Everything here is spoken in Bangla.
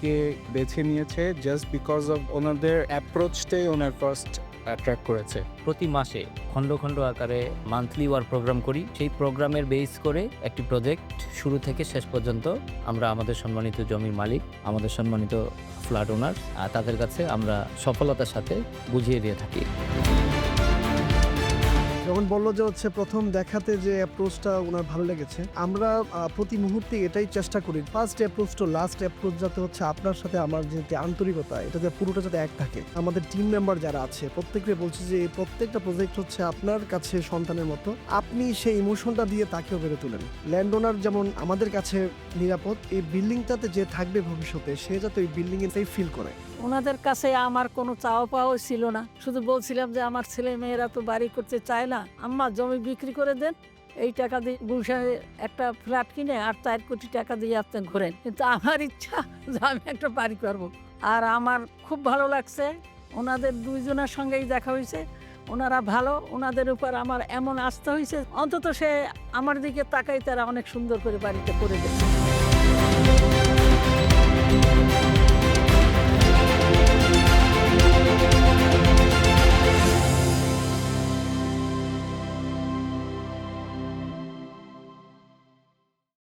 আমাকে বেছে নিয়েছে জাস্ট বিকজ অফ ওনাদের অ্যাপ্রোচটাই ওনার ফার্স্ট অ্যাট্রাক্ট করেছে। প্রতি মাসে খণ্ড খণ্ড আকারে মান্থলি ওয়ার্ক প্রোগ্রাম করি। সেই প্রোগ্রামের বেস করে একটি প্রজেক্ট শুরু থেকে শেষ পর্যন্ত আমরা আমাদের সম্মানিত জমির মালিক, আমাদের সম্মানিত ফ্ল্যাট ওনার, তাদের কাছে আমরা সফলতার সাথে বুঝিয়ে দিয়ে থাকি। যখন বললো যে হচ্ছে প্রথম দেখাতে যে অ্যাপ্রোচটা ওনার ভালো লেগেছে, আমরা প্রতি মুহূর্তে এটাই চেষ্টা করি first approach to last approach যাতে হচ্ছে আপনার সাথে আমার যে আন্তরিকতা এটা যে পুরোটা যাতে এক থাকে। আমাদের টিম মেম্বার যারা আছে প্রত্যেককে বলছি যে এই প্রত্যেকটা প্রজেক্ট হচ্ছে আপনার কাছে সন্তানের মতো, আপনি সেই ইমোশনটা দিয়ে তাকেও বেড়ে তোলেন। ল্যান্ড ওনার যেমন আমাদের কাছে নিরাপদ, এই বিল্ডিংটাতে যে থাকবে ভবিষ্যতে সে যাতে ওই বিল্ডিং এ ফিল করে। ওনাদের কাছে আমার কোনো চাওয়া পাওয়া ছিল না, শুধু বলছিলাম যে আমার ছেলে মেয়েরা তো বাড়ি করতে চায় না, আম্মা জমি বিক্রি করে দেন, এই টাকা দিয়ে গুলশানে একটা ফ্ল্যাট কিনে আর 4 কোটি টাকা দিয়ে আপনি ঘোরেন। কিন্তু আমার ইচ্ছা যে আমি একটা বাড়ি করবো। আর আমার খুব ভালো লাগছে, ওনাদের দুইজনের সঙ্গেই দেখা হয়েছে, ওনারা ভালো, ওনাদের উপর আমার এমন আস্থা হয়েছে, অন্তত সে আমার দিকে তাকাই তারা অনেক সুন্দর করে বাড়িতে করে দেয়।